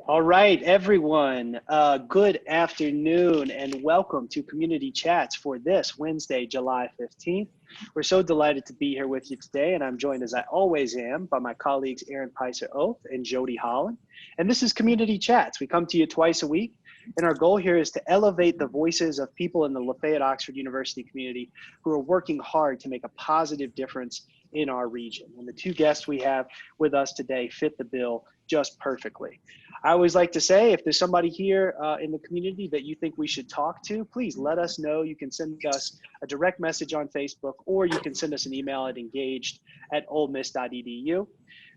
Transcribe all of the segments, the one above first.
All right, everyone, good afternoon and welcome to Community Chats for this Wednesday, July 15th. We're so delighted to be here with you today, and I'm joined as I always am by my colleagues Aaron Peiser-Oath and Jody Holland. And this is Community Chats. We come to you twice a week, and our goal here is to elevate the voices of people in the Lafayette Oxford University community who are working hard to make a positive difference in our region. And the two guests we have with us today fit the bill just perfectly. I always like to say, if there's somebody here in the community that you think we should talk to, please let us know. You can send us a direct message on Facebook, or you can send us an email at engaged@olemiss.edu.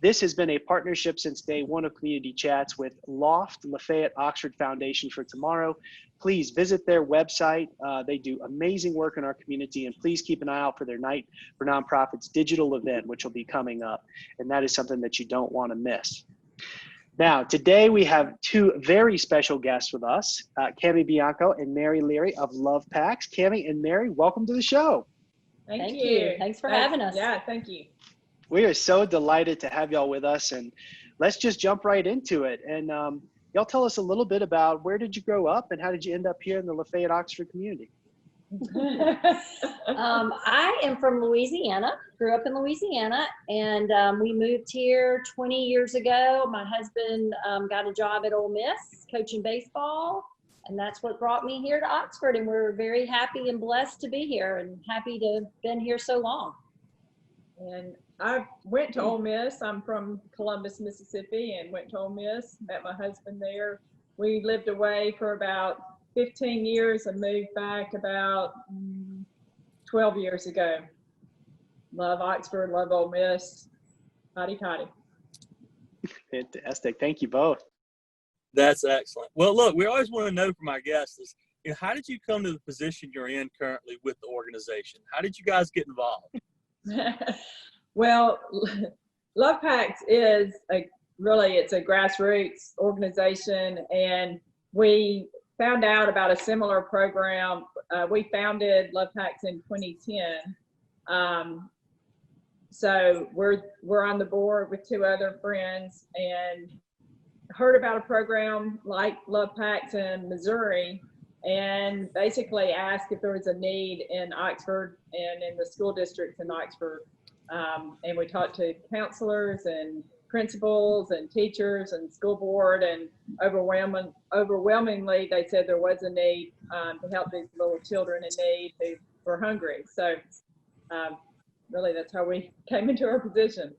This has been a partnership since day one of Community Chats with Loft, Lafayette Oxford Foundation for Tomorrow. Please visit their website. They do amazing work in our community, and please keep an eye out for their Night for Nonprofits digital event, which will be coming up. And that is something that you don't want to miss. Now, today we have two very special guests with us, Camie Bianco and Mary Leary of Lovepacks. Camie and Mary, welcome to the show. Thank you. Thanks for having us. Yeah, thank you. We are so delighted to have y'all with us, and let's just jump right into it. And y'all tell us a little bit about where did you grow up and how did you end up here in the Lafayette Oxford community? I am from Louisiana, grew up in Louisiana, and we moved here 20 years ago. My husband got a job at Ole Miss coaching baseball, and that's what brought me here to Oxford, and we're very happy and blessed to be here and happy to have been here so long. And I went to Ole Miss. I'm from Columbus, Mississippi, and went to Ole Miss, met my husband there. We lived away for about 15 years and moved back about 12 years ago. Love Oxford, love Ole Miss, hotty toddy. Fantastic, thank you both. That's excellent. Well, look, we always want to know from our guests is, how did you come to the position you're in currently with the organization? How did you guys get involved? Well, Lovepacks is it's a grassroots organization, and we found out about a similar program. We founded Lovepacks in 2010. So we're on the board with two other friends and heard about a program like Lovepacks in Missouri, and basically asked if there was a need in Oxford and in the school districts in Oxford. And we talked to counselors and principals and teachers and school board, and overwhelmingly they said there was a need to help these little children in need who were hungry. So really that's how we came into our position.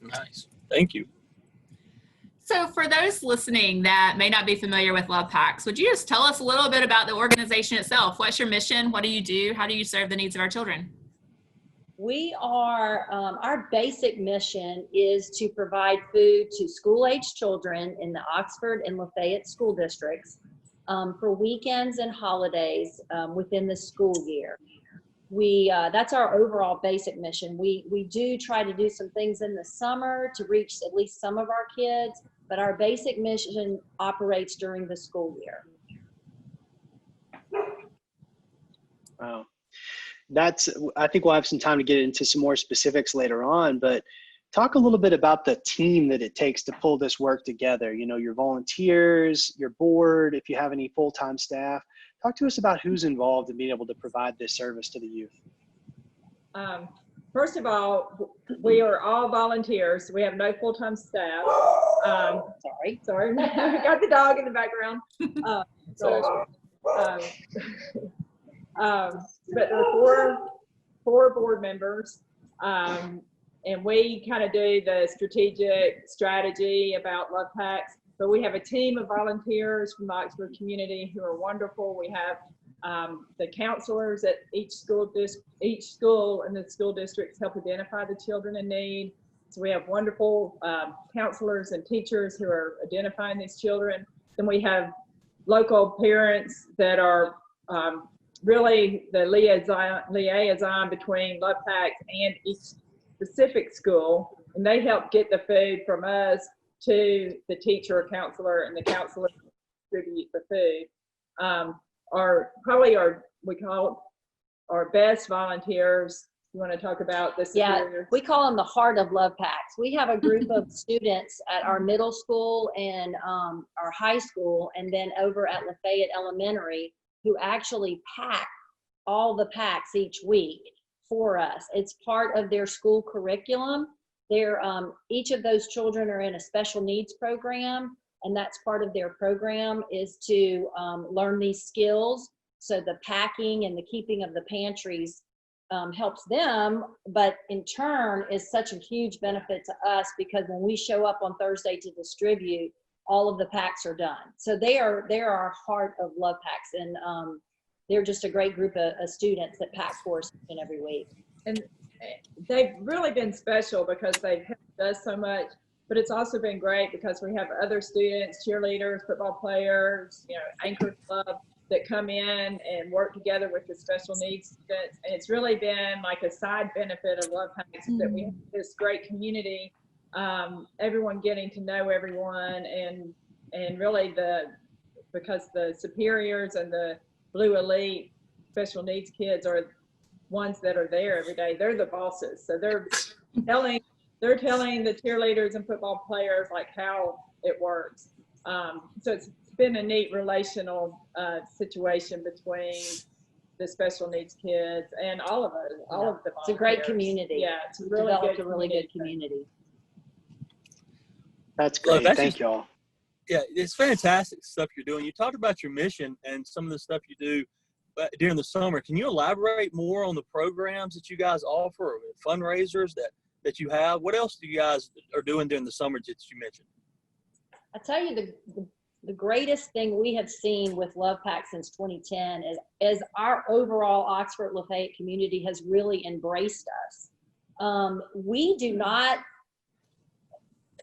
Nice, thank you. So for those listening that may not be familiar with Lovepacks, would you just tell us a little bit about the organization itself? What's your mission? What do you do? How do you serve the needs of our children? We are, our basic mission is to provide food to school-age children in the Oxford and Lafayette school districts for weekends and holidays within the school year. That's our overall basic mission. We do try to do some things in the summer to reach at least some of our kids, but our basic mission operates during the school year. Wow. I think we'll have some time to get into some more specifics later on, but talk a little bit about the team that it takes to pull this work together. You know, your volunteers, your board, if you have any full-time staff. Talk to us about who's involved in being able to provide this service to the youth. First of all, we are all volunteers. We have no full-time staff. Sorry. Got the dog in the background. But there are four board members, and we kind of do the strategy about Lovepacks. But we have a team of volunteers from the Oxford community who are wonderful. We have the counselors at each school in the school districts help identify the children in need. So we have wonderful counselors and teachers who are identifying these children. Then we have local parents that are really the liaison between Lovepacks and each specific school, and they help get the food from us to the teacher or counselor, and the counselor distribute the food. We call our best volunteers You want to talk about the Yeah, superiors? we call them the heart of Lovepacks. We have a group of students at our middle school and our high school, and then over at Lafayette Elementary, who actually pack all the packs each week for us. It's part of their school curriculum. They're, each of those children are in a special needs program, and that's part of their program is to learn these skills. So the packing and the keeping of the pantries helps them, but in turn is such a huge benefit to us because when we show up on Thursday to distribute, all of the packs are done. So they're our heart of Lovepacks, and they're just a great group of students that pack for us each and every week. And they've really been special because they've helped us so much, but it's also been great because we have other students, cheerleaders, football players, anchor club, that come in and work together with the special needs students. And it's really been like a side benefit of Lovepacks that we have this great community, everyone getting to know everyone, and really because the superiors and the Blue Elite special needs kids are ones that are there every day. They're the bosses. So they're telling the cheerleaders and football players like how it works. So it's been a neat relational situation between the special needs kids and all of us, all of the volunteers. It's a great community. Yeah, it's We've really developed a really good community. That's great. Well, Thank you all. Yeah, it's fantastic stuff you're doing. You talked about your mission and some of the stuff you do during the summer. Can you elaborate more on the programs that you guys offer, or fundraisers that you have? What else do you guys are doing during the summer that you mentioned? I tell you, the greatest thing we have seen with Lovepacks since 2010 is our overall Oxford Lafayette community has really embraced us. We do not,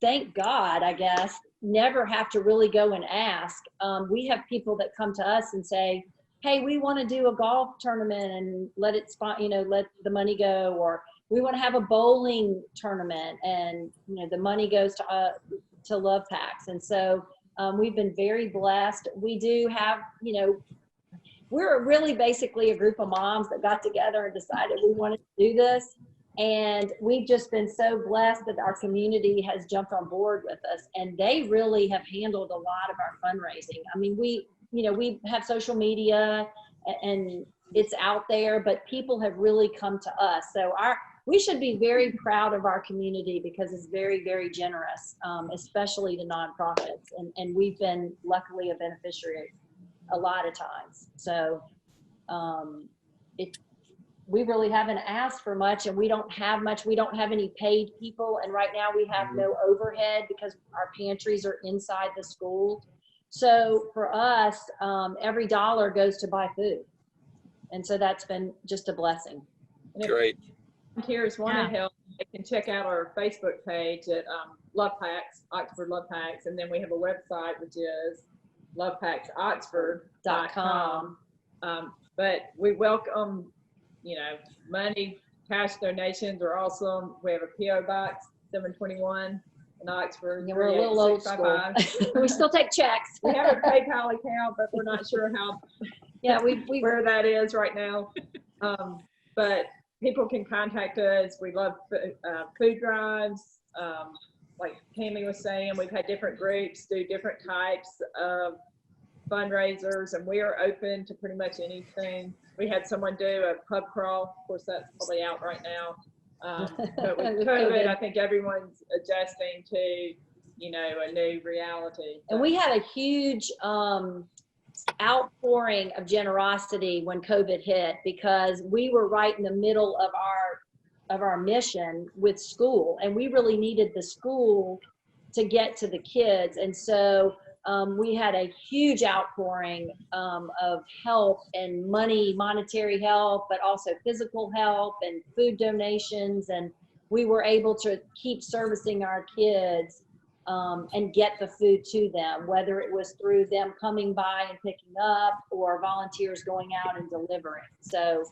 thank God, I guess, never have to really go and ask. We have people that come to us and say, hey, we want to do a golf tournament and let the money go, or we want to have a bowling tournament and the money goes to Lovepacks. And so we've been very blessed. We do have, we're really basically a group of moms that got together and decided we wanted to do this. And we've just been so blessed that our community has jumped on board with us, and they really have handled a lot of our fundraising. I mean, we have social media and it's out there, but people have really come to us. So we should be very proud of our community because it's very, very generous, especially to nonprofits. And we've been luckily a beneficiary a lot of times. So we really haven't asked for much, and we don't have much. We don't have any paid people. And right now we have no overhead because our pantries are inside the school. So for us, every dollar goes to buy food. And so that's been just a blessing. Great. Volunteers want to help, they can check out our Facebook page at Lovepacks, Oxford Lovepacks, and then we have a website which is lovepacksoxford.com. But we welcome, money, cash donations are awesome. We have a P.O. Box 721 in Oxford. Yeah, we're a little old school. We still take checks. We have a PayPal account, but we're not sure how. Yeah, where that is right now. But people can contact us. We love food drives. Like Camie was saying, we've had different groups do different types of fundraisers, and we are open to pretty much anything. We had someone do a pub crawl. Of course, that's probably out right now. But with COVID, I think everyone's adjusting to, a new reality. And we had a huge outpouring of generosity when COVID hit, because we were right in the middle of our mission with school, and we really needed the school to get to the kids. And so we had a huge outpouring of help and monetary help, but also physical help and food donations. And we were able to keep servicing our kids and get the food to them, whether it was through them coming by and picking up or volunteers going out and delivering. So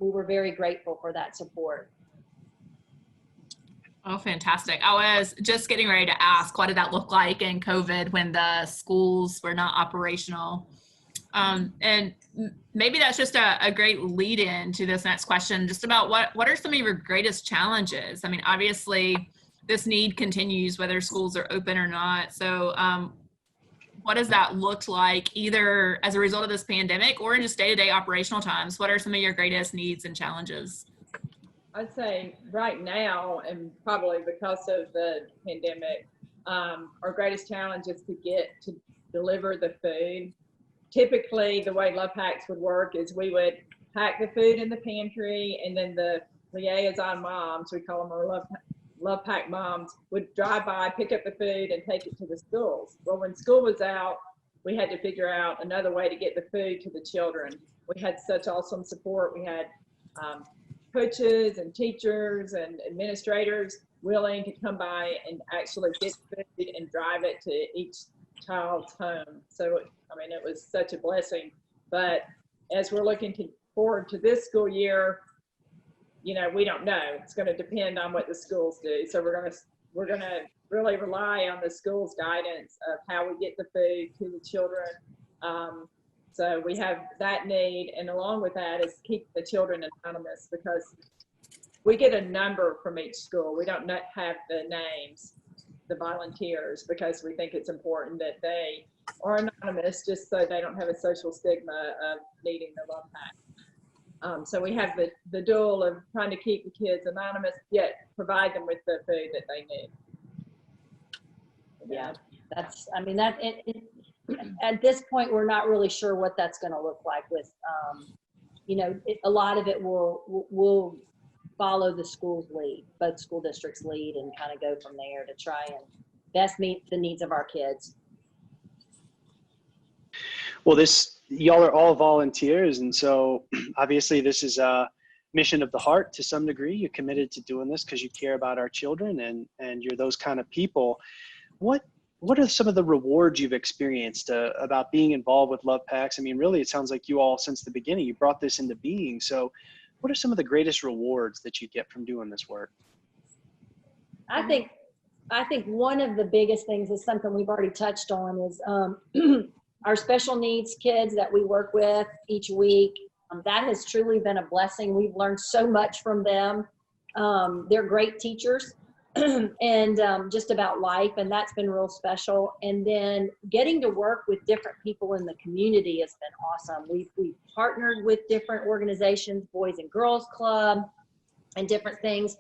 we were very grateful for that support. Oh, fantastic. I was just getting ready to ask, what did that look like in COVID when the schools were not operational? And maybe that's just a great lead in to this next question, just about what are some of your greatest challenges? I mean, obviously this need continues whether schools are open or not. So what does that look like either as a result of this pandemic or in just day-to-day operational times? What are some of your greatest needs and challenges? I'd say right now, and probably because of the pandemic, our greatest challenge is to deliver the food. Typically, the way Lovepacks would work is we would pack the food in the pantry, and then the liaison moms, we call them our Lovepack moms, would drive by, pick up the food, and take it to the schools. Well, when school was out, we had to figure out another way to get the food to the children. We had such awesome support. We had coaches and teachers and administrators willing to come by and actually get food and drive it to each child's home. So, I mean, it was such a blessing. But as we're looking forward to this school year, you know, we don't know. It's going to depend on what the schools do. So we're going to really rely on the school's guidance of how we get the food to the children. So we have that need, and along with that is keep the children anonymous, because we get a number from each school. We don't have the names, the volunteers, because we think it's important that they are anonymous, just so they don't have a social stigma of needing the Lovepack. So we have the dual of trying to keep the kids anonymous, yet provide them with the food that they need. Yeah, that's, I mean, at this point, we're not really sure what that's going to look like with, you know, a lot of it will follow the school's lead, both school districts lead, and kind of go from there to try and best meet the needs of our kids. Well, y'all are all volunteers, and so obviously this is a mission of the heart to some degree. You're committed to doing this because you care about our children, and you're those kind of people. What are some of the rewards you've experienced about being involved with Lovepacks? I mean, really, it sounds like you all, since the beginning, you brought this into being. So what are some of the greatest rewards that you get from doing this work? I think one of the biggest things is something we've already touched on is our special needs kids that we work with each week. That has truly been a blessing. We've learned so much from them. They're great teachers. And just about life, and that's been real special. And then getting to work with different people in the community has been awesome. We've partnered with different organizations, Boys and Girls Club, and different things,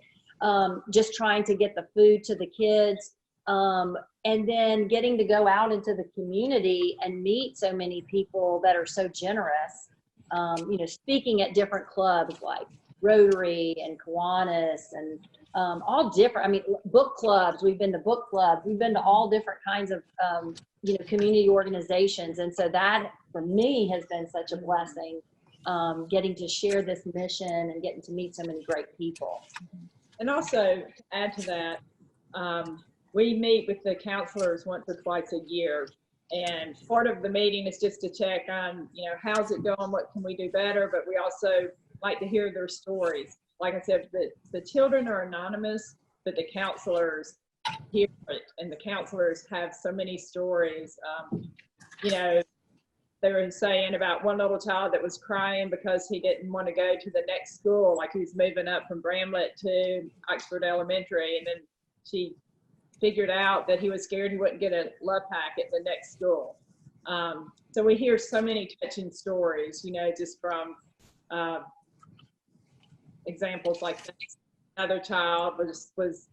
just trying to get the food to the kids, and then getting to go out into the community and meet so many people that are so generous. You know, speaking at different clubs like Rotary and Kiwanis and all different, I mean, book clubs, we've been to book clubs, we've been to all different kinds of, you know, community organizations. And so that for me has been such a blessing, getting to share this mission and getting to meet so many great people. And also to add to that, we meet with the counselors once or twice a year. And part of the meeting is just to check on, you know, how's it going? What can we do better? But we also like to hear their stories. Like I said, the children are anonymous, but the counselors hear it, and the counselors have so many stories. You know, they were saying about one little child that was crying because he didn't want to go to the next school, like he was moving up from Bramlett to Oxford Elementary, and then she figured out that he was scared he wouldn't get a Lovepack at the next school. So we hear so many touching stories, you know, just from examples like this. Another child was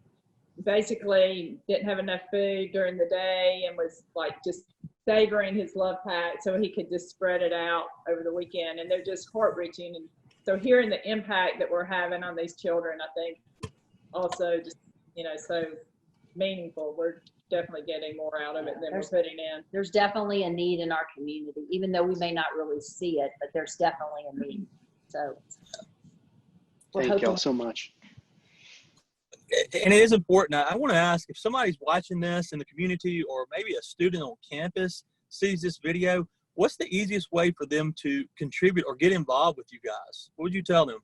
basically didn't have enough food during the day and was like just savoring his Lovepack so he could just spread it out over the weekend, and they're just heart-wrenching. And so hearing the impact that we're having on these children, I think also just, you know, so meaningful. We're definitely getting more out of it than we're putting in. There's definitely a need in our community, even though we may not really see it, but there's definitely a need. So thank y'all so much. And it is important. I want to ask, if somebody's watching this in the community, or maybe a student on campus sees this video, what's the easiest way for them to contribute or get involved with you guys? What would you tell them?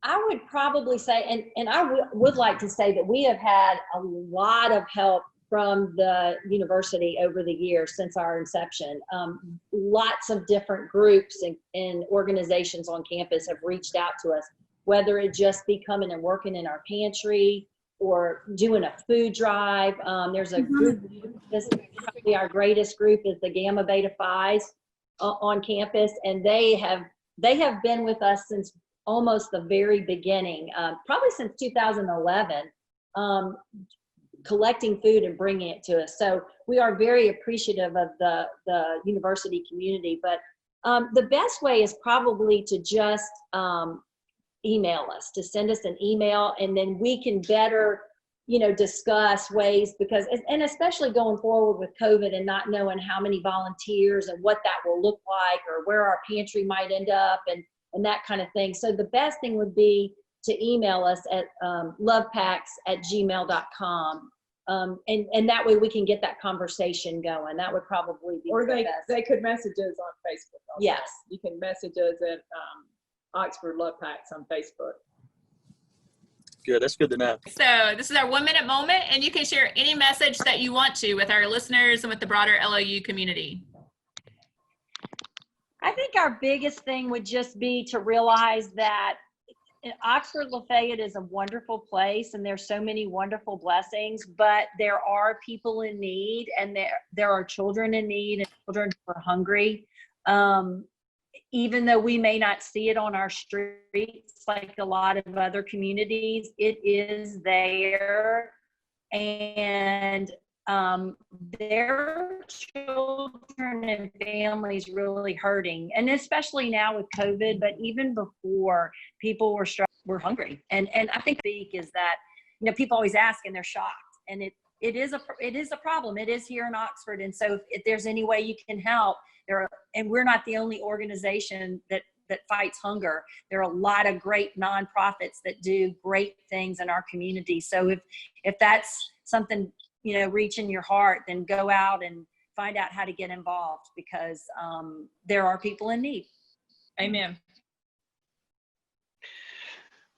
I would probably say, and I would like to say that we have had a lot of help from the university over the years since our inception. Lots of different groups and organizations on campus have reached out to us, whether it just be coming and working in our pantry or doing a food drive. There's a group, this is probably our greatest group is the Gamma Beta Phi's on campus, and they have been with us since almost the very beginning, probably since 2011. Collecting food and bringing it to us. So we are very appreciative of the university community, but the best way is probably to just email us, to send us an email, and then we can better, discuss ways, because, and especially going forward with COVID and not knowing how many volunteers and what that will look like or where our pantry might end up and that kind of thing. So the best thing would be to email us at lovepacks@gmail.com. And that way we can get that conversation going. That would probably be or the best. they could message us on Facebook also. Yes. You can message us at Oxford Lovepacks on Facebook. Good. That's good to know. So this is our 1 minute moment, and you can share any message that you want to with our listeners and with the broader LOU community. I think our biggest thing would just be to realize that Oxford Lafayette is a wonderful place, and there's so many wonderful blessings, but there are people in need, and there are children in need and children who are hungry. Even though we may not see it on our streets like a lot of other communities, it is there. And there are children and families really hurting, and especially now with COVID, but even before, people were hungry. And I think the speak is that, people always ask and they're shocked, and it is a problem. It is here in Oxford. And so if there's any way you can help, and we're not the only organization that fights hunger. There are a lot of great nonprofits that do great things in our community. So if that's something, reaching your heart, then go out and find out how to get involved, because there are people in need. Amen.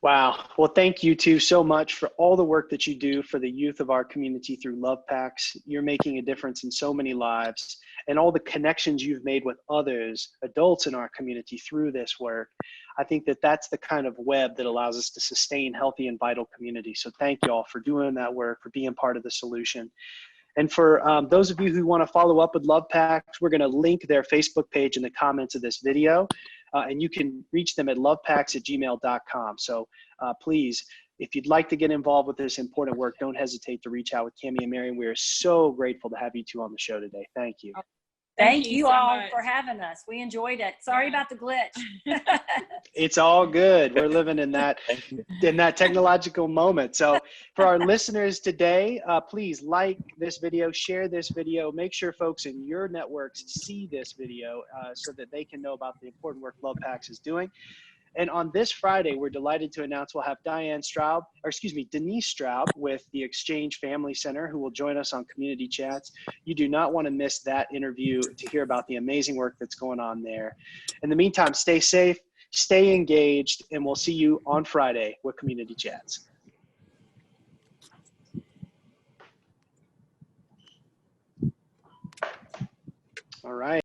Wow. Well, thank you two so much for all the work that you do for the youth of our community through Lovepacks. You're making a difference in so many lives, and all the connections you've made with others, adults in our community through this work. I think that that's the kind of web that allows us to sustain healthy and vital community. So thank you all for doing that work, for being part of the solution. And for those of you who want to follow up with Lovepacks, we're going to link their Facebook page in the comments of this video. And you can reach them at lovepacks@gmail.com. So please, if you'd like to get involved with this important work, don't hesitate to reach out with Camie and Mary. We are so grateful to have you two on the show today. Thank you. Thank you so all much for having us. We enjoyed it. Sorry about the glitch. It's all good. We're living in that technological moment. So for our listeners today, please like this video, share this video, make sure folks in your networks see this video so that they can know about the important work Lovepacks is doing. And on this Friday, we're delighted to announce we'll have Denise Straub with the Exchange Family Center, who will join us on Community Chats. You do not want to miss that interview to hear about the amazing work that's going on there. In the meantime, stay safe, stay engaged, and we'll see you on Friday with Community Chats. All right.